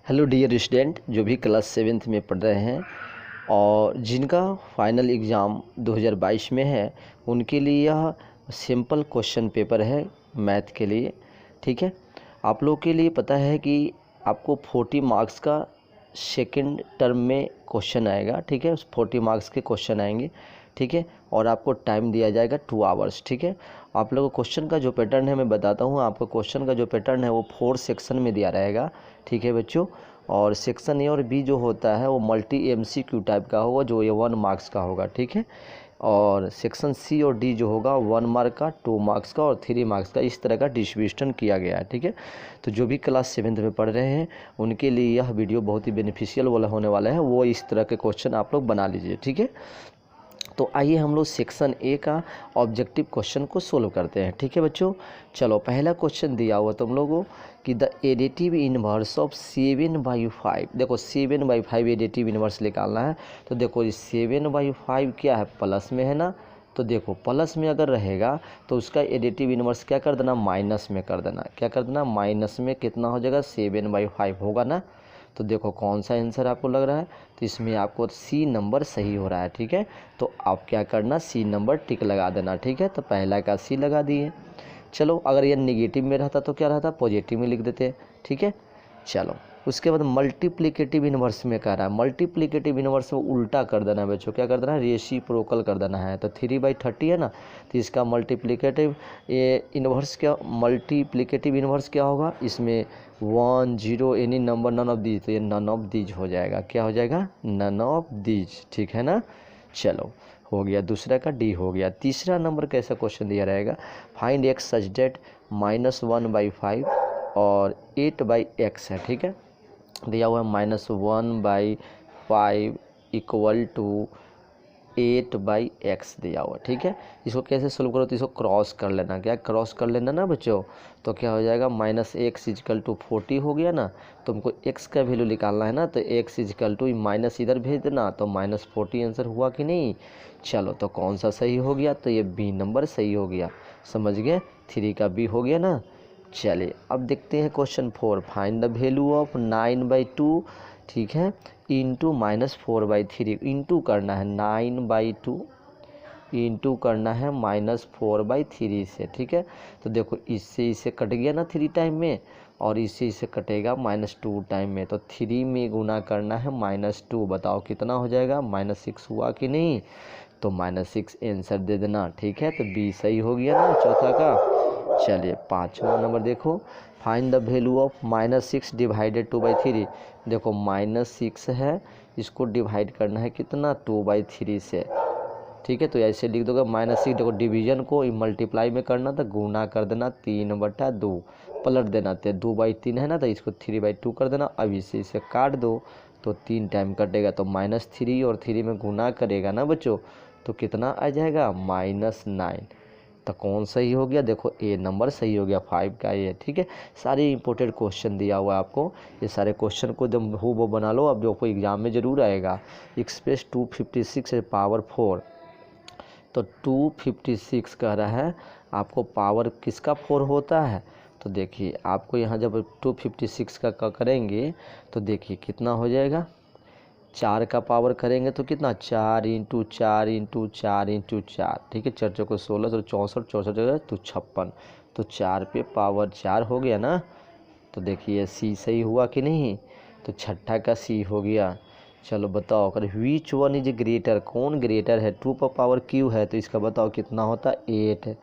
Hello dear student जो भी class 7th में पढ़ रहे हैं और जिनका फाइनल एग्ज़ाम 2022 में है, उनके लिए यह सिंपल क्वेश्चन पेपर है मैथ के लिए। ठीक है, आप लोग के लिए पता है कि आपको 40 मार्क्स का सेकंड टर्म में क्वेश्चन आएगा। ठीक है, उस 40 मार्क्स के क्वेश्चन आएंगे। ठीक है, और आपको टाइम दिया जाएगा 2 आवर्स। ठीक है, आप लोगों को क्वेश्चन का जो पैटर्न है मैं बताता हूँ। आपको क्वेश्चन का जो पैटर्न है वो 4 सेक्शन में दिया रहेगा। ठीक है बच्चों, और सेक्शन ए और बी जो होता है वो मल्टी एमसीक्यू टाइप का होगा, जो ये 1 मार्क्स का होगा। ठीक है, और सेक्शन सी और डी जो होगा 1 मार्क का, 2 मार्क्स का और 3 मार्क्स का, इस तरह का डिस्ट्रीब्यूशन किया गया है। ठीक है, तो जो भी क्लास 7th में पढ़ रहे हैं उनके लिए यह वीडियो बहुत ही बेनिफिशियल वाला होने वाला है। वो इस तरह के क्वेश्चन आप लोग बना लीजिए। ठीक है, तो आइए हम लोग सेक्शन ए का ऑब्जेक्टिव क्वेश्चन को सोल्व करते हैं। ठीक है बच्चों, चलो पहला क्वेश्चन दिया हुआ तुम लोगों कि द एडिटिव इन्वर्स ऑफ 7/5। देखो 7/5 एडिटिव इन्वर्स निकालना है। तो देखो 7/5 क्या है, प्लस में है ना। तो देखो प्लस में अगर रहेगा तो उसका एडिटिव इन्वर्स क्या कर देना, माइनस में कर देना। क्या कर देना, माइनस में कितना हो जाएगा, 7/5 होगा ना। तो देखो कौन सा आंसर आपको लग रहा है, तो इसमें आपको सी नंबर सही हो रहा है। ठीक है, तो आप क्या करना, सी नंबर टिक लगा देना। ठीक है, तो पहला का सी लगा दिए। चलो अगर ये नेगेटिव में रहता तो क्या रहता, पॉजिटिव में लिख देते। ठीक है, चलो उसके बाद मल्टीप्लिकेटिव इन्वर्स में कह रहा है। मल्टीप्लिकेटिव इन्वर्स में उल्टा कर देना है बच्चों, क्या कर देना है, रेसिप्रोकल कर देना है। तो 3/30 है ना, तो इसका मल्टीप्लिकेटिव इन्वर्स क्या, मल्टीप्लिकेटिव इन्वर्स क्या होगा, इसमें 1 0 any number none of these, तो ये नन ऑफ दीज हो जाएगा। क्या हो जाएगा, नन ऑफ दीज। ठीक है ना, चलो हो गया, दूसरा का डी हो गया। तीसरा नंबर कैसा क्वेश्चन दिया रहेगा, फाइंड एक्स सच डेट -1/5 और 8/x है। ठीक है, दिया हुआ है -1/5 इक्वल टू 8/x दिया हुआ। ठीक है, इसको कैसे सोल्व करो, तो इसको क्रॉस कर लेना। क्या क्रॉस कर लेना ना बच्चों, तो क्या हो जाएगा, -x इजकल टू 40 हो गया ना। तुमको x का वैल्यू निकालना है ना, तो x इजकल टू माइनस इधर भेज देना, तो -40 आंसर हुआ कि नहीं। चलो तो कौन सा सही हो गया, तो ये बी नंबर सही हो गया। समझ गए, 3 का बी हो गया ना। चलिए अब देखते हैं question 4, find the value of 9/2। ठीक है, इंटू -4/3, इंटू करना है 9/2 इंटू करना है -4/3 से। ठीक है, तो देखो इससे इसे कट गया ना 3 टाइम में, और इससे इसे कटेगा -2 टाइम में। तो 3 में गुना करना है -2, बताओ कितना हो जाएगा, -6 हुआ कि नहीं। तो -6 आंसर दे देना। ठीक है, तो बी सही हो गया ना चौथा का। चलिए 5वां नंबर देखो, find the value of -6 divided 2/3। देखो -6 है, इसको डिवाइड करना है कितना, 2/3 से। ठीक है, तो ऐसे लिख दोगे -6। देखो डिवीजन को मल्टीप्लाई में करना था, गुना कर देना 3/2, पलट देना, तो 2/3 है ना, तो इसको 3/2 कर देना। अब इसे काट दो तो 3 टाइम कटेगा, तो -3 और 3 में गुना करेगा ना बच्चों, तो कितना आ जाएगा, -9। तो कौन सही हो गया, देखो ए नंबर सही हो गया, 5 का ये। ठीक है, सारे इंपॉर्टेंट क्वेश्चन दिया हुआ है आपको, ये सारे क्वेश्चन को एकदम वो बना लो। अब जो कोई एग्जाम में ज़रूर आएगा, एक्सप्रेस 256 पावर 4, तो 256 कह रहा है आपको पावर किसका 4 होता है। तो देखिए आपको यहाँ जब 256 का करेंगे तो देखिए कितना हो जाएगा, 4 का पावर करेंगे तो कितना, 4 × 4 × 4 × 4। ठीक है, 4 चौको 16, तो 64, 64 जगह तो 56, तो 4 पे पावर 4 हो गया ना। तो देखिए सी सही हुआ कि नहीं, तो छठा का सी हो गया। चलो बताओ, अगर विच वन इज ग्रेटर, कौन ग्रेटर है, 2 पर पावर क्यू है, तो इसका बताओ कितना होता है, 8।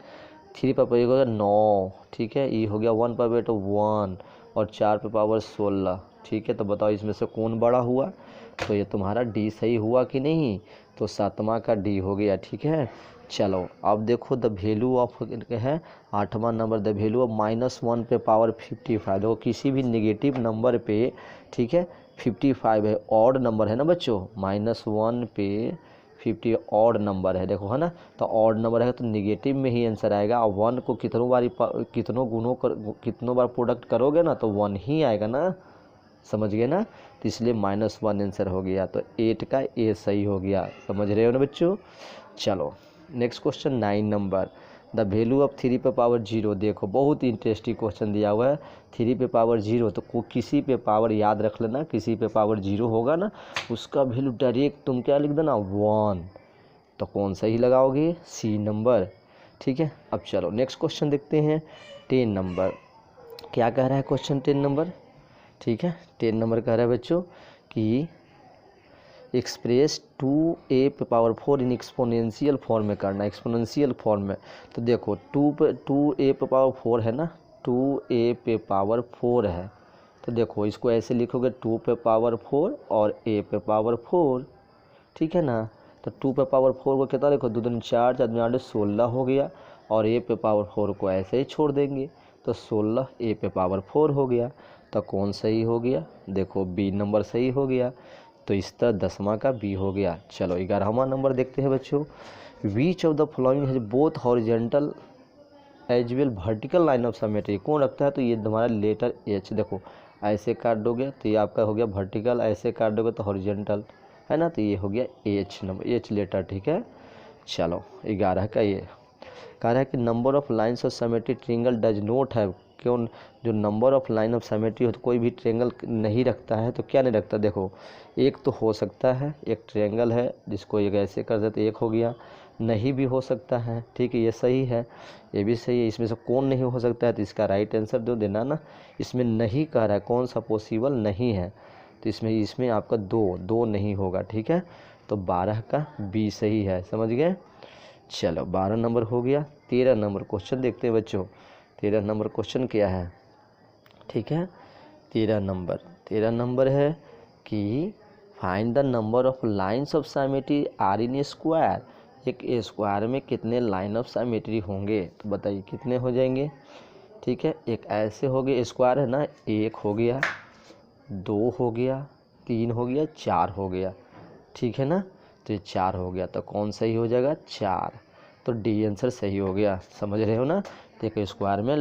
3 पर पावर होगा 9। ठीक है, ये हो गया 1 पर बेटो 1, और 4 पे पावर 16। ठीक है, तो बताओ इसमें से कौन बड़ा हुआ, तो ये तुम्हारा डी सही हुआ कि नहीं, तो 7वां का डी हो गया। ठीक है, चलो अब देखो द वैल्यू ऑफ है 8वां नंबर, द वैल्यू ऑफ -1 पे पावर 55। देखो किसी भी नेगेटिव नंबर पे, ठीक है, 55 है, ऑड नंबर है ना बच्चों, -1 पे 50 ऑड नंबर है, देखो है ना। तो ऑड नंबर है तो नेगेटिव में ही आंसर आएगा, और 1 को कितनों बार प्रोडक्ट करोगे ना, तो 1 ही आएगा ना। समझ गए ना, तो इसलिए -1 आंसर हो गया, तो 8 का ए सही हो गया। समझ रहे हो ना बच्चों। चलो next question 9 number, the value of 3 पे पावर 0, देखो बहुत इंटरेस्टिंग क्वेश्चन दिया हुआ है। 3 पे पावर 0 तो किसी पे पावर याद रख लेना, किसी पे पावर 0 होगा ना उसका वैल्यू डायरेक्ट तुम क्या लिख देना 1, तो कौन सा ही लगाओगे, सी नंबर। ठीक है, अब चलो नेक्स्ट क्वेश्चन देखते हैं। 10 नंबर क्या कह रहा है क्वेश्चन 10 नंबर। ठीक है, 10 नंबर कह रहा है बच्चों कि एक्सप्रेस 2a पे पावर 4 इन एक्सपोनेंशियल फॉर्म में करना, एक्सपोनेंशियल फॉर्म में। तो देखो 2a पे पावर 4 है ना, 2a पे पावर 4 है, तो देखो इसको ऐसे लिखोगे 2 पे पावर 4 और a पे पावर 4, ठीक है ना। तो 2 पे पावर 4 को कितना लिखो, 2 दूनी 4, 4 दूनी 8, 16 हो गया, और a पे पावर 4 को ऐसे ही छोड़ देंगे तो 16 a पे पावर 4 हो गया। तो कौन सही हो गया, देखो बी नंबर सही हो गया, तो इस तरह 10वां का बी हो गया। चलो 11वां नंबर देखते हैं बच्चों। Which of the following has both horizontal as well vertical line of symmetry, कौन रखता है, तो ये तुम्हारा लेटर एच, देखो ऐसे काट दोगे तो ये आपका हो गया वर्टिकल, ऐसे काट दोगे तो हॉरिजेंटल, है ना, तो ये हो गया एच नंबर, एच लेटर। ठीक है, चलो 11 का ये कह रहा है कि number of lines of symmetry triangle does not have, क्यों, जो number of line of symmetry हो तो कोई भी ट्रायंगल नहीं रखता है, तो क्या नहीं रखता, देखो एक तो हो सकता है, एक ट्रायंगल है जिसको एक ऐसे कर देते एक हो गया, नहीं भी हो सकता है। ठीक है, ये सही है, ये भी सही है, इसमें से कौन नहीं हो सकता है, तो इसका राइट आंसर दो देना ना। इसमें नहीं कह रहा है कौन सा पॉसिबल नहीं है, तो इसमें आपका दो नहीं होगा। ठीक है, तो 12 का बी सही है, समझ गए। चलो 12 नंबर हो गया। 13 नंबर क्वेश्चन देखते हैं बच्चों। 13 नंबर क्वेश्चन क्या है, ठीक है, 13 नंबर है कि find the number of lines of symmetry are in a square, एक स्क्वायर में कितने लाइन ऑफ सिमेट्री होंगे, तो बताइए कितने हो जाएंगे। ठीक है, एक ऐसे हो गए स्क्वायर है ना, 1 हो गया, 2 हो गया, 3 हो गया, 4 हो गया, ठीक है ना, तो ये 4 हो गया, तो कौन सही हो जाएगा 4, तो डी आंसर सही हो गया, समझ रहे हो ना। देखो स्क्वायर में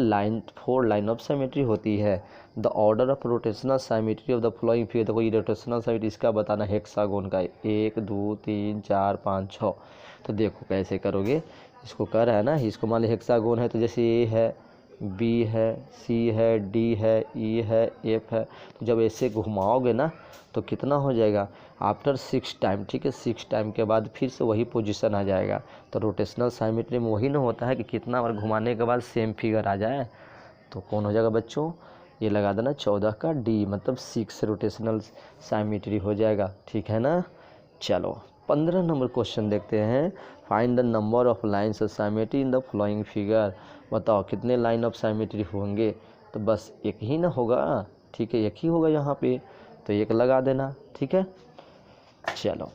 4 लाइन ऑफ सिमेट्री होती है। The order of rotational symmetry of the flowing figure, देखो ये रोटेशनल सिमेट्री इसका बताना हेक्सागोन का 1 2 3 4 5 6, तो देखो कैसे करोगे, इसको कर रहा है ना, इसको मान ली हेक्सागोन है, तो जैसे ए है, बी है, सी है, डी है, ई है, एफ है, तो जब ऐसे घुमाओगे ना तो कितना हो जाएगा आफ्टर 6 टाइम। ठीक है, 6 टाइम के बाद फिर से वही पोजीशन आ जाएगा। तो रोटेशनल सिमेट्री में वही ना होता है कि कितना बार घुमाने के बाद सेम फिगर आ जाए, तो कौन हो जाएगा बच्चों, ये लगा देना 14 का डी, मतलब 6 रोटेशनल सिमेट्री हो जाएगा। ठीक है ना, चलो 15 नंबर क्वेश्चन देखते हैं। Find the number of lines of symmetry in the following figure, बताओ कितने लाइन ऑफ सिमेट्री होंगे, तो बस एक ही ना होगा। ठीक है, एक ही होगा यहाँ पे, तो एक लगा देना। ठीक है, चलो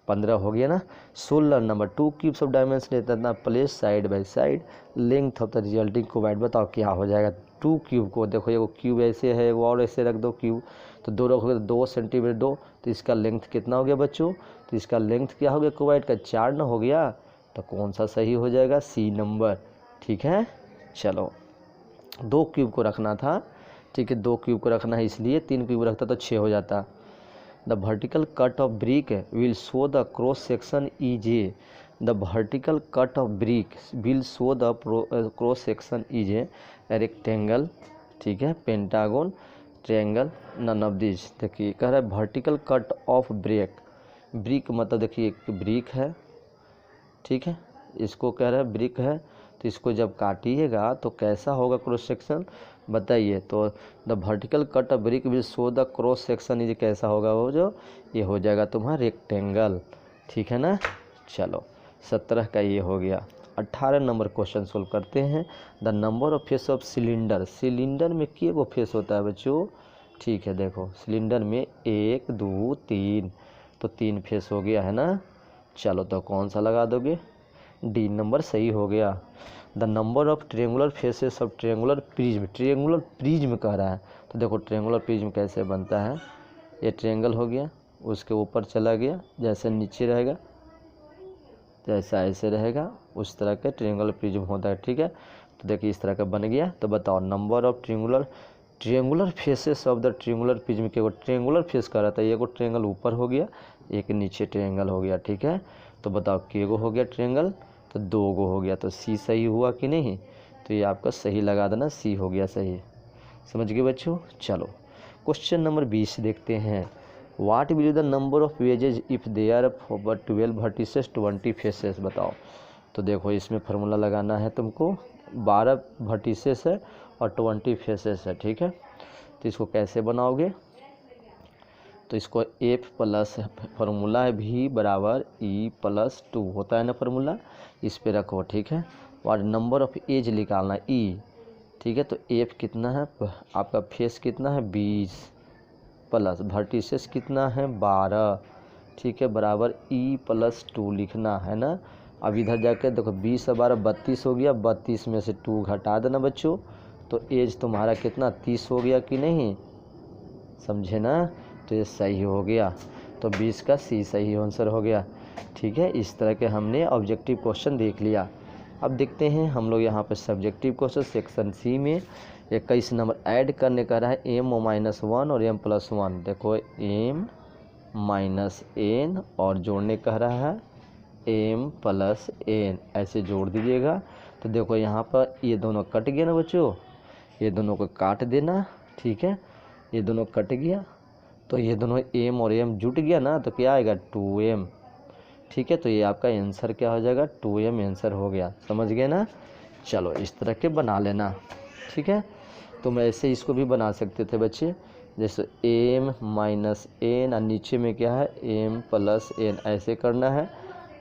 15 हो गया ना। 16 नंबर 2 क्यूब्स ऑफ डायमेंशन लेता था, place side by side length of the resulting cuboid, बताओ क्या हो जाएगा। 2 क्यूब को देखो, एगो क्यूब ऐसे है, एगो और ऐसे रख दो क्यूब, तो 2 रखोगे तो 2 सेंटीमीटर 2, तो इसका लेंथ कितना हो गया बच्चों, तो इसका लेंथ क्या हो गया क्यूबाइड का 4 ना हो गया, तो कौन सा सही हो जाएगा, सी नंबर। ठीक है, चलो 2 क्यूब को रखना था। ठीक है, 2 क्यूब को रखना है, इसलिए 3 क्यूब रखता तो 6 हो जाता। The vertical cut of brick will show the cross section is a, the vertical cut of brick will show the cross section is a rectangle, ठीक है, pentagon, triangle, none of this. देखिए कह रहा है vertical cut of brick, brick मतलब देखिए एक brick है, ठीक है, इसको कह रहा है ब्रिक है, तो इसको जब काटिएगा तो कैसा होगा क्रॉस सेक्शन, बताइए। तो the vertical cut of brick will show the cross section is, कैसा होगा वो, जो ये हो जाएगा तुम्हारा रेक्टेंगल। ठीक है ना, चलो 17 का ये हो गया। 18 नंबर क्वेश्चन सोल्व करते हैं। The number of face of cylinder, cylinder में किए गो फेस होता है बच्चों। ठीक है, देखो सिलेंडर में 1 2 3, तो 3 फेस हो गया है ना। चलो तो कौन सा लगा दोगे, डी नंबर सही हो गया। The number of triangular faces of triangular prism, triangular prism कह रहा है, तो देखो ट्रायंगुलर प्रिज्म कैसे बनता है, ये ट्रायंगल हो गया, उसके ऊपर चला गया, जैसे नीचे रहेगा जैसा ऐसे रहेगा, उस तरह के ट्रायंगुलर प्रिज्म होता है। ठीक है, तो देखिए इस तरह का बन गया। तो बताओ number of triangular faces of the triangular prism के, वो ट्रायंगुलर फेस का रहता है, एक ट्रायंगल ऊपर हो गया, एक नीचे ट्रायंगल हो गया। ठीक है, तो बताओ केगो हो गया ट्रायंगल, तो 2 गो हो गया, तो सी सही हुआ कि नहीं, तो ये आपका सही लगा देना, सी हो गया सही। समझ गए बच्चों। चलो क्वेश्चन नंबर 20 देखते हैं। What will the number of edges if there 12 vertices 20 faces, बताओ। तो देखो इसमें फार्मूला लगाना है तुमको, 12 वर्टिसेस है और 20 फेसेस है, ठीक है। तो इसको कैसे बनाओगे, तो इसको एफ प्लस फार्मूला है वी बराबर ई प्लस 2 होता है ना फार्मूला, इस पे रखो, ठीक है। और नंबर ऑफ एज निकालना है ई, ठीक है। तो एफ कितना है आपका, फेस कितना है 20 प्लस वर्टिसेस कितना है 12, ठीक है, बराबर ई प्लस 2 लिखना है ना। अब इधर जाके देखो 20 और 12 32 हो गया, 32 में से 2 घटा देना बच्चों, तो एज तुम्हारा कितना 30 हो गया कि नहीं, समझे ना। तो ये सही हो गया, तो 20 का सी सही आंसर हो गया, ठीक है। इस तरह के हमने ऑब्जेक्टिव क्वेश्चन देख लिया। अब देखते हैं हम लोग यहाँ पे सब्जेक्टिव क्वेश्चन सेक्शन सी में 21 नंबर ऐड करने का रहा है m-1 और m+1। देखो m-n और जोड़ने कह रहा है m+n, ऐसे जोड़ दीजिएगा। तो देखो यहाँ पर ये दोनों कट गया ना बच्चों, ये दोनों को काट देना, ठीक है। ये दोनों कट गया, तो ये दोनों m और m जुट गया ना, तो क्या आएगा 2m, ठीक है। तो ये आपका आंसर क्या हो जाएगा 2m आंसर हो गया, समझ गए ना। चलो इस तरह के बना लेना, ठीक है। तो मैं ऐसे इसको भी बना सकते थे बच्चे, जैसे m-n और नीचे में क्या है m+n, ऐसे करना है।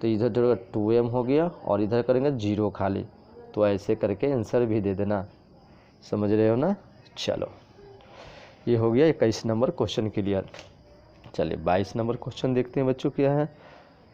तो इधर जो 2m हो गया और इधर करेंगे 0 खाली, तो ऐसे करके आंसर भी दे देना, समझ रहे हो ना। चलो ये हो गया 21 नंबर क्वेश्चन क्लियर। चलिए 22 नंबर क्वेश्चन देखते हैं बच्चों, क्या है।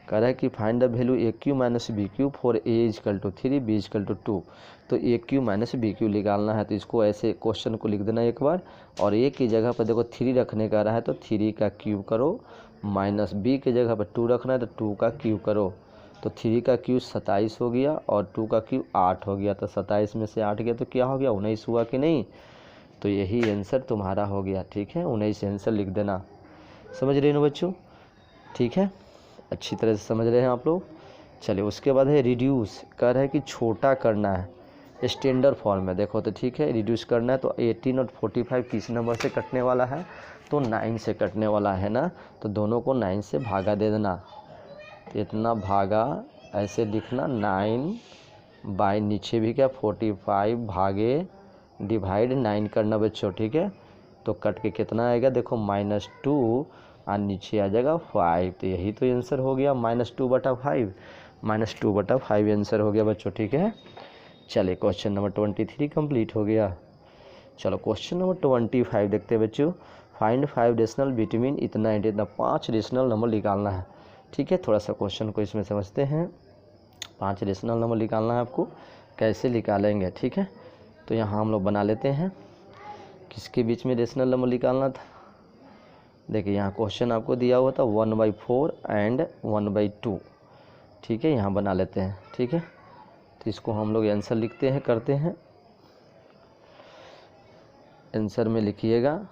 कह रहा है कि find the value A Q minus B Q for A equal to 3 B equal to 2। तो A Q minus B Q निकालना है, तो इसको ऐसे क्वेश्चन को लिख देना एक बार, और ए की जगह पर देखो 3 रखने का रहा है, तो 3 का क्यूब करो, माइनस बी की जगह पर 2 रखना है, तो 2 का क्यूब करो। तो 3 का क्यूब 27 हो गया और 2 का क्यूब 8 हो गया, तो 27 में से 8 गया तो क्या हो गया 19 हुआ कि नहीं। तो यही आंसर तुम्हारा हो गया, ठीक है। 19 आंसर लिख देना, समझ रहे हो बच्चों, ठीक है। अच्छी तरह से समझ रहे हैं आप लोग। चलिए उसके बाद है रिड्यूस, कह रहा है कि छोटा करना है स्टैंडर्ड फॉर्म में। देखो तो ठीक है, रिड्यूस करना है, तो 18 और 45 किस नंबर से कटने वाला है, तो 9 से कटने वाला है ना। तो दोनों को 9 से भागा दे देना, तो इतना भागा ऐसे लिखना 9 बाई नीचे भी क्या 45 भागे डिवाइड 9 करना बच्चों, ठीक है। तो कट के कितना आएगा देखो -2 और नीचे आ जाएगा 5, तो यही तो आंसर हो गया -2/5, -2/5 आंसर हो गया बच्चों, ठीक है। चलिए क्वेश्चन नंबर 23 कंप्लीट हो गया। चलो क्वेश्चन नंबर 25 देखते हैं बच्चों। फाइंड 5 रेशनल बिटवीन इतना एंड इतना, 5 रेशनल नंबर निकालना है, ठीक है। थोड़ा सा क्वेश्चन को इसमें समझते हैं। 5 रेशनल नंबर निकालना है आपको, कैसे निकालेंगे, ठीक है। तो यहाँ हम लोग बना लेते हैं, किसके बीच में रेशनल नंबर निकालना था। देखिए यहाँ क्वेश्चन आपको दिया हुआ था 1/4 एंड 1/2, ठीक है। यहाँ बना लेते हैं, ठीक है। तो इसको हम लोग आंसर लिखते हैं, करते हैं। आंसर में लिखिएगा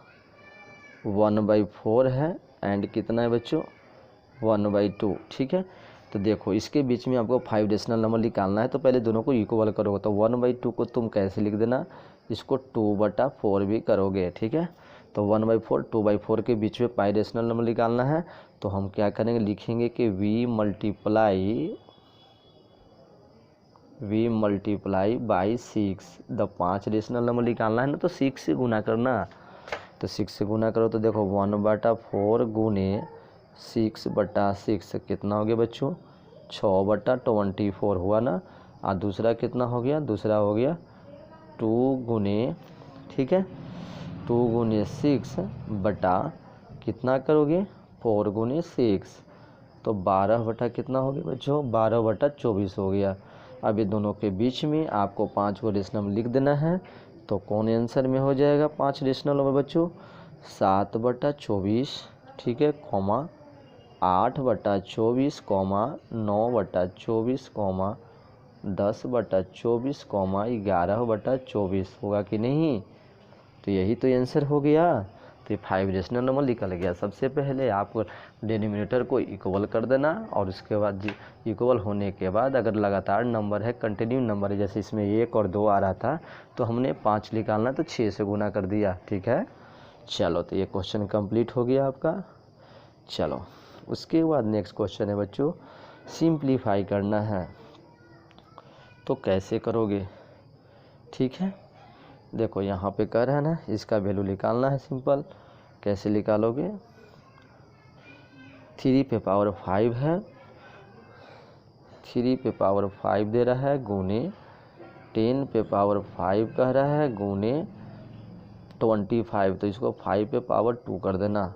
1/4 है एंड कितना है बच्चों 1/2, ठीक है। तो देखो इसके बीच में आपको 5 डेसिमल नंबर निकालना है, तो पहले दोनों को इक्वल करोगे, तो 1/2 को तुम कैसे लिख देना, इसको 2/4 भी करोगे, ठीक है। तो 1/4 2/4 के बीच में 5 डेसिमल नंबर निकालना है, तो हम क्या करेंगे, लिखेंगे कि v multiply by 6। The 5 decimal number निकालना है ना, तो 6 से गुना करना, तो 6 से गुना करो, तो देखो 1/4 गुने 6/6 कितना हो गया बच्चों 6/24 हुआ ना। और दूसरा कितना हो गया, दूसरा हो गया 2 गुने, ठीक है, 2 गुने 6 बटा कितना करोगे 4 गुने 6, तो 12 बटा कितना हो गया बच्चों 12/24 हो गया। अब ये दोनों के बीच में आपको 5 को रेशनल लिख देना है, तो कौन आंसर में हो जाएगा 5 रेशनल में बच्चों 7/24, ठीक है, 8/24, 9/24, 10/24, 11/24 होगा कि नहीं। तो यही तो आंसर हो गया, तो 5 रेशनल नंबर निकल गया। सबसे पहले आप डिनोमिनेटर को इक्वल कर देना और उसके बाद इक्वल होने के बाद अगर लगातार नंबर है, कंटिन्यू नंबर है, जैसे इसमें 1 और 2 आ रहा था तो हमने 5 निकालना तो 6 से गुना कर दिया। ठीक है, चलो तो ये क्वेश्चन कंप्लीट हो गया आपका। चलो उसके बाद नेक्स्ट क्वेश्चन है बच्चों, सिंप्लीफाई करना है तो कैसे करोगे। ठीक है, देखो यहाँ पे कह रहा है ना, इसका वैल्यू निकालना है। सिंपल कैसे निकालोगे, 3 पे पावर 5 है, 3 पे पावर 5 दे रहा है गुने 10 पे पावर 5 कह रहा है गुने 25, तो इसको 5 पे पावर 2 कर देना,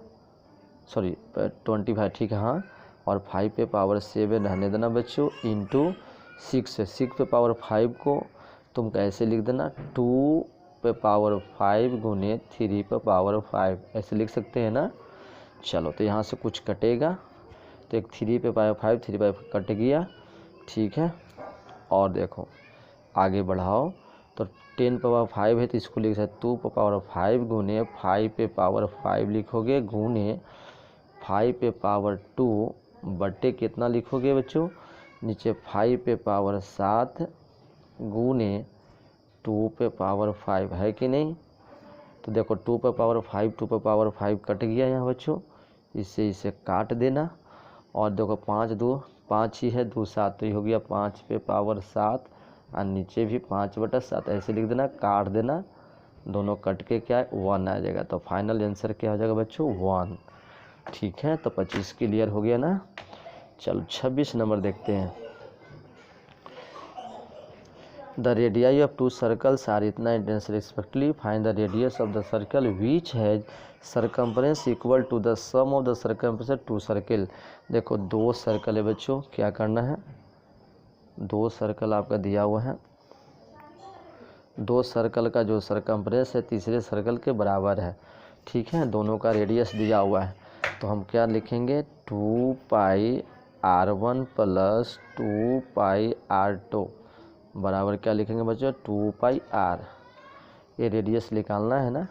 सॉरी 25, ठीक है हाँ, और 5 पे पावर 7 रहने देना बच्चों, इंटू 6 पे पावर 5 को तुम कैसे लिख देना, 2 पे पावर 5 गुने 3 पे पावर 5, ऐसे लिख सकते हैं ना। चलो तो यहाँ से कुछ कटेगा तो एक 3 पे पावर 5, 3 पे कट गया। ठीक है, और देखो आगे बढ़ाओ तो 10 पे पावर 5 है तो इसको लिख सकते 2 पे पावर 5 गुने 5 पे पावर 5 लिखोगे गुने 5 पे पावर 2 बट्टे कितना लिखोगे बच्चों, नीचे 5 पे पावर 7 गुने 2 पे पावर 5 है कि नहीं। तो देखो 2 पे पावर 5, 2 पे पावर 5 कट गया यहाँ बच्चों, इसे काट देना। और देखो 5 ही है, 2 7 तो ये हो गया 5 पे पावर 7 और नीचे भी 5/7 ऐसे लिख देना, काट देना, दोनों कट के क्या है 1 आ जाएगा। तो फाइनल आंसर क्या हो जाएगा बच्चों 1। ठीक है, तो 25 क्लियर हो गया ना। चलो 26 नंबर देखते हैं। The radii of 2 circles are इतना intense respectively, find the radius of the circle which has circumference equal to the sum of the circumference of 2 circle. देखो 2 सर्कल है बच्चों, क्या करना है, 2 सर्कल आपका दिया हुआ है, 2 सर्कल का जो सरकम्फ्रेंस है तीसरे सर्कल के बराबर है। ठीक है, दोनों का रेडियस दिया हुआ है तो हम क्या लिखेंगे 2 पाई r1 प्लस 2 पाई r2 बराबर क्या लिखेंगे बच्चों 2 पाई r। ये रेडियस निकालना है ना,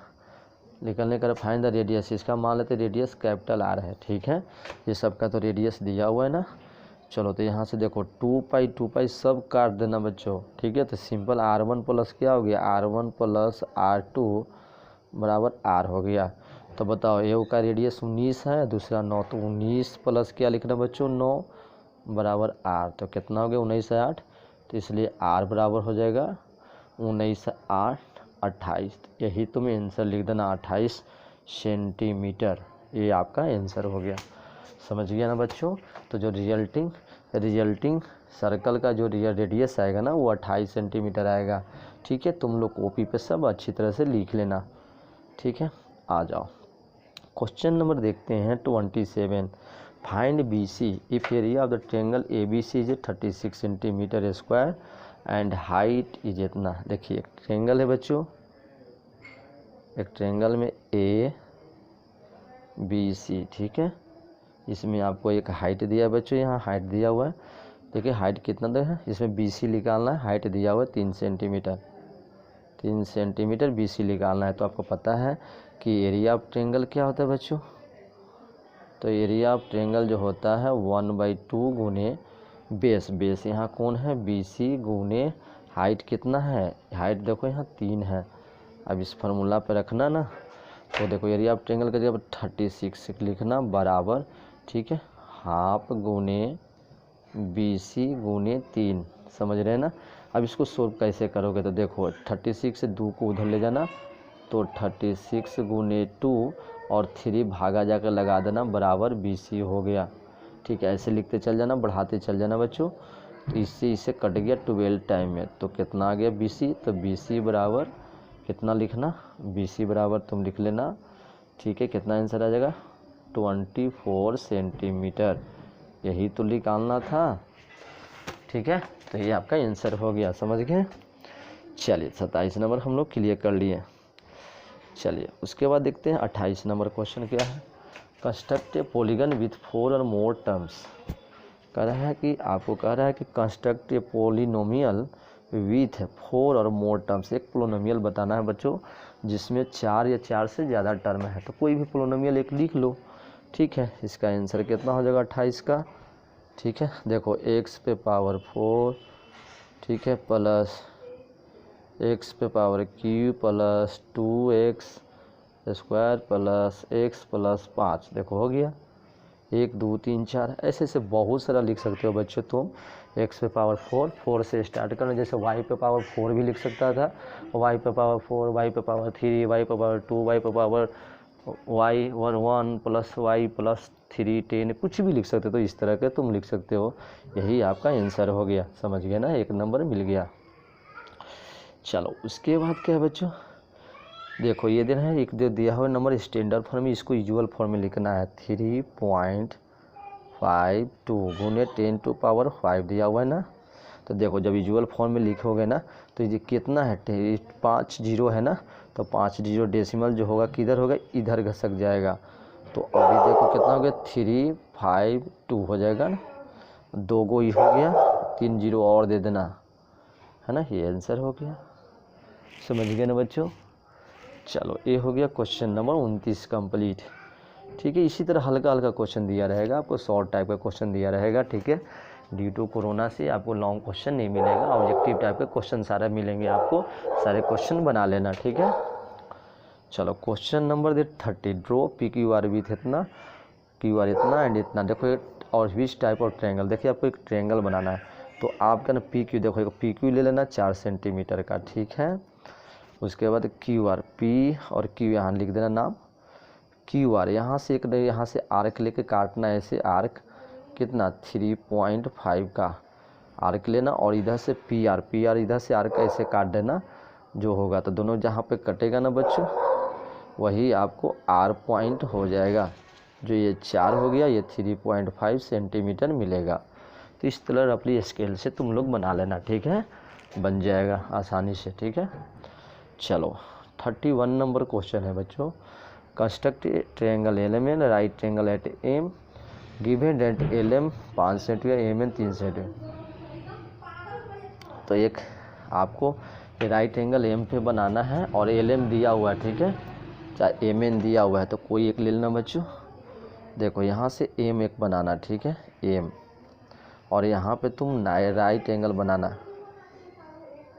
निकालने का फाइंड द रेडियस, इसका मान लेते रेडियस कैपिटल R है। ठीक है, ये सब का तो रेडियस दिया हुआ है ना। चलो तो यहाँ से देखो 2 पाई सब काट देना बच्चों। ठीक है, तो सिंपल r1 प्लस क्या हो गया r1 प्लस r2 बराबर r हो गया। तो बताओ एक का रेडियस 19 है, दूसरा 9, तो 19 प्लस क्या लिखना बच्चों 9 बराबर r, तो कितना हो गया 19 से 8, तो इसलिए r बराबर हो जाएगा 19 से 8 28। यही तुम्हें आंसर लिख देना 28 सेंटीमीटर, ये आपका आंसर हो गया। समझ गया ना बच्चों। तो जो रिजल्टिंग सर्कल का जो रेडियस आएगा ना वो 28 सेंटीमीटर आएगा। ठीक है, तुम लोग कॉपी पे सब अच्छी तरह से लिख लेना। ठीक है, आ जाओ क्वेश्चन नंबर देखते हैं 27। Find BC if area of the triangle ABC is 36 centimetre square and height is इतना। देखिए एक ट्रायंगल है बच्चों, एक ट्रायंगल में ABC। ठीक है, इसमें आपको एक हाइट दिया है बच्चों, यहाँ हाइट दिया हुआ है। देखिए हाइट कितना दे है, इसमें BC निकालना है, हाइट दिया हुआ है 3 सेंटीमीटर, 3 सेंटीमीटर BC निकालना है। तो आपको पता है कि एरिया ऑफ ट्रायंगल क्या होता है बच्चों, तो एरिया ऑफ ट्रायंगल जो होता है 1/2 गुने बेस यहाँ कौन है BC गुने हाइट कितना है, हाइट देखो यहाँ 3 है। अब इस फार्मूला पे रखना ना, तो देखो एरिया ऑफ ट्रायंगल का जब 36 लिखना बराबर, ठीक है, हाफ गुने BC गुने 3, समझ रहे हैं ना। अब इसको सोल्व कैसे करोगे, तो देखो 36 से 2 को उधर ले जाना, तो 36 गुने 2 और 3 भागा जाकर लगा देना बराबर BC हो गया। ठीक है, ऐसे लिखते चल जाना, बढ़ाते चल जाना बच्चों। तो इससे कट गया 12 टाइम में, तो कितना आ गया BC, तो BC बराबर कितना लिखना, BC बराबर तुम लिख लेना। ठीक है, कितना आंसर आ जाएगा 24 सेंटीमीटर, यही तो निकालना था। ठीक है, तो ये आपका आंसर हो गया, समझ गए। चलिए 27 नंबर हम लोग क्लियर कर लिए। चलिए उसके बाद देखते हैं 28 नंबर क्वेश्चन क्या है। कंस्ट्रक्ट ए पॉलीगन विथ 4 और मोर टर्म्स। कह रहा है कि आपको कह रहा है कि कंस्ट्रक्ट ए पॉलिनोमियल विथ 4 और मोर टर्म्स। एक पोलिनोमियल बताना है बच्चों जिसमें 4 या 4 से ज़्यादा टर्म है, तो कोई भी पोलिनोमियल एक लिख लो, ठीक है। इसका आंसर कितना हो जाएगा 28 का, ठीक है। देखो x पे पावर 4, ठीक है, प्लस x पे power q plus 2x square plus x plus 5, देखो हो गया 1 2 3 4। ऐसे ऐसे बहुत सारा लिख सकते हो बच्चों तुम। x पे पावर 4 से स्टार्ट करना, जैसे y पे पावर 4 भी लिख सकता था, y पे पावर 4, y पे पावर 3, y पे पावर 2, y पे power y 1 plus y plus 3 10, कुछ भी लिख सकते हो। तो इस तरह के तुम लिख सकते हो, यही आपका आंसर हो गया, समझ गए ना, 1 नंबर मिल गया। चलो उसके बाद क्या है बच्चों, देखो ये दिन है, एक जो दिया हुआ नंबर स्टैंडर्ड फॉर्म में, इसको यूजुअल फॉर्म में लिखना है 3.52 गुने 10 टू पावर 5 दिया हुआ है ना। तो देखो जब यूजुअल फॉर्म में लिखोगे ना, तो ये कितना है 5 जीरो है ना, तो 5 जीरो डेसिमल जो होगा किधर होगा, इधर घसक जाएगा। तो अभी देखो कितना हो गया 352 हो जाएगा ना, 2 गो ही हो गया, 3 जीरो और दे देना, है ना, ये आंसर हो गया, समझ गए ना बच्चों। चलो ये हो गया क्वेश्चन नंबर 29 कंप्लीट, ठीक है। इसी तरह हल्का हल्का क्वेश्चन दिया रहेगा आपको, शॉर्ट टाइप का क्वेश्चन दिया रहेगा, ठीक है। ड्यू टू कोरोना से आपको लॉन्ग क्वेश्चन नहीं मिलेगा, ऑब्जेक्टिव टाइप के क्वेश्चन सारे मिलेंगे आपको, सारे क्वेश्चन बना लेना, ठीक है। चलो question number 30, draw P Q R with इतना, क्यू आर इतना एंड इतना। देखो और विच टाइप ऑफ ट्रायंगल, देखिए आपको एक ट्रायंगल बनाना है, तो आपका ना पी क्यू, देखो पी क्यू ले लेना 4 सेंटीमीटर का, ठीक है। उसके बाद क्यू आर, पी और क्यू यहाँ लिख देना नाम, क्यू आर यहाँ से एक, यहाँ से आर्क लेके काटना है, ऐसे आर्क कितना 3.5 का आर्क लेना, और इधर से पी आर इधर से आर्क ऐसे काट देना जो होगा, तो दोनों जहाँ पे कटेगा ना बच्चों, वही आपको आर पॉइंट हो जाएगा। जो ये 4 हो गया, ये 3.5 सेंटीमीटर मिलेगा। तो इस तरह अपनी स्केल से तुम लोग बना लेना, ठीक है, बन जाएगा आसानी से, ठीक है। चलो 31 नंबर क्वेश्चन है बच्चों, construct triangle L M right triangle at M, given that L M 5 centimetre, M N 3 centimetre. तो एक आपको राइट एंगल एम पे बनाना है और एल एम दिया हुआ है, ठीक है, चाहे एम एन दिया हुआ है, तो कोई एक ले लेना बच्चों। देखो यहाँ से एम एक बनाना, ठीक है, एम, और यहाँ पे तुम राइट एंगल बनाना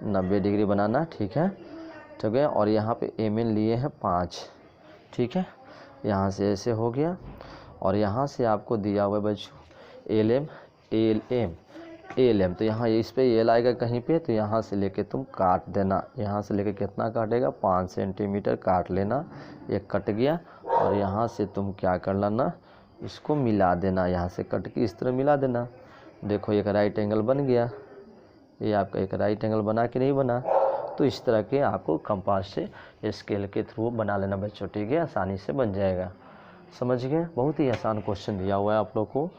90 डिग्री बनाना, ठीक है, ठीक है। और यहाँ पे एम एन लिए हैं 5, ठीक है, यहाँ से ऐसे हो गया। और यहाँ से आपको दिया हुआ है बच्चों एल एम एल एम, तो यहाँ इस पे एल आएगा कहीं पे, तो यहाँ से लेके तुम काट देना, यहाँ से लेके कितना काटेगा 5 सेंटीमीटर काट लेना, एक कट गया। और यहाँ से तुम क्या कर लेना, इसको मिला देना, यहाँ से कट के इस तरह मिला देना। देखो एक राइट एंगल बन गया, ये आपका एक राइट एंगल बना कि नहीं बना। तो इस तरह के आपको कंपास से स्केल के थ्रू बना लेना बच्चों, ठीक है, आसानी से बन जाएगा, समझ गए। बहुत ही आसान क्वेश्चन दिया हुआ है आप लोग को,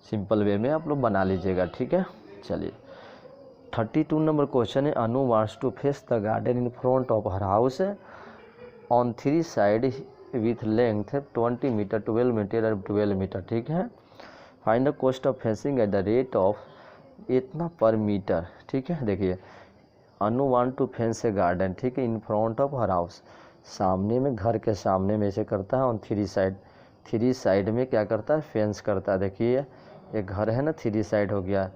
सिंपल वे में आप लोग बना लीजिएगा, ठीक है। चलिए 32 नंबर क्वेश्चन है, Anu wants to face the garden in front of her house on 3 side with length 20 metre 12 metre और 12 मीटर, ठीक है। Find the cost of fencing at the rate of इतना पर मीटर, ठीक है। देखिए Anu want to fence a garden, ठीक है, in front of her house, सामने में, घर के सामने में से करता है, ऑन 3 साइड में क्या करता है, फेंस करता है। देखिए एक घर है ना, 3 साइड हो गया,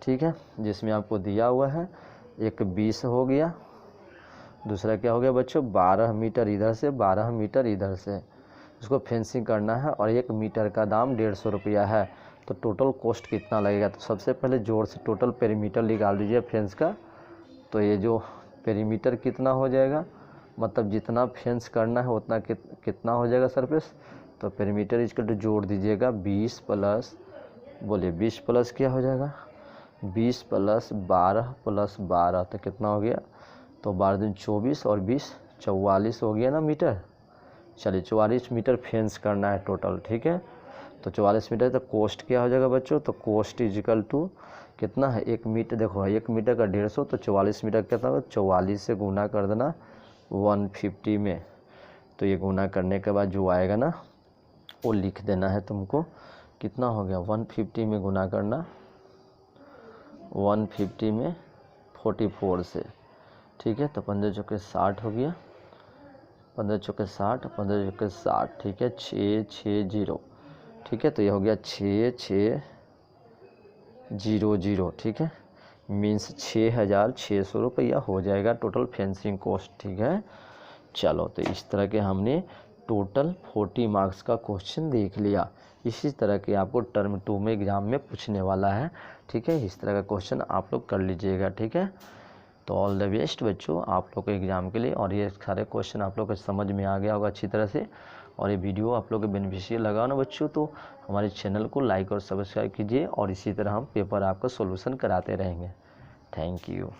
ठीक है, जिसमें आपको दिया हुआ है एक 20 हो गया, दूसरा क्या हो गया बच्चों 12 मीटर इधर से 12 मीटर इधर से, उसको फेंसिंग करना है, और 1 मीटर का दाम 150 रुपया है। तो टोटल कॉस्ट कितना लगेगा, तो सबसे पहले जोर से टोटल पेरीमीटर निकाल दीजिए फेंस का। तो ये जो पेरीमीटर कितना हो जाएगा, मतलब जितना फेंस करना है उतना कितना हो जाएगा सरफेस, तो पेरीमीटर इसको तो जोड़ दीजिएगा 20 प्लस, बोलिए 20 प्लस क्या हो जाएगा 20 प्लस 12 प्लस 12, तो कितना हो गया, तो 12 दिन 24 और 20 44 हो गया ना मीटर। चलिए 44 मीटर फेंस करना है टोटल, ठीक है। तो 44 मीटर, तो कॉस्ट क्या हो जाएगा बच्चों, तो कॉस्ट इजिकल टू कितना है 1 मीटर, देखो 1 मीटर का 150, तो 44 मीटर कितना होगा, 44 से गुना कर देना 150 में। तो ये गुना करने के बाद जो आएगा ना वो लिख देना है तुमको, कितना हो गया 150 में गुना करना 150 में 44 से, ठीक है। तो 15 चौके 60 हो गया, 15 चौके 60, 15 चौके 60, ठीक है, 660, ठीक है। तो ये हो गया 6600, ठीक है, मीन्स 6600 रुपया हो जाएगा टोटल फेंसिंग कॉस्ट, ठीक है। चलो, तो इस तरह के हमने टोटल 40 मार्क्स का क्वेश्चन देख लिया। इसी तरह के आपको टर्म 2 में एग्ज़ाम में पूछने वाला है, ठीक है। इस तरह का क्वेश्चन आप लोग कर लीजिएगा, ठीक है। तो ऑल द बेस्ट बच्चों आप लोग के एग्ज़ाम के लिए। और ये सारे क्वेश्चन आप लोग को समझ में आ गया होगा अच्छी तरह से, और ये वीडियो आप लोग को बेनिफिशियल लगा ना बच्चों, तो हमारे चैनल को लाइक और सब्सक्राइब कीजिए, और इसी तरह हम पेपर आपका सोल्यूशन कराते रहेंगे। Thank you.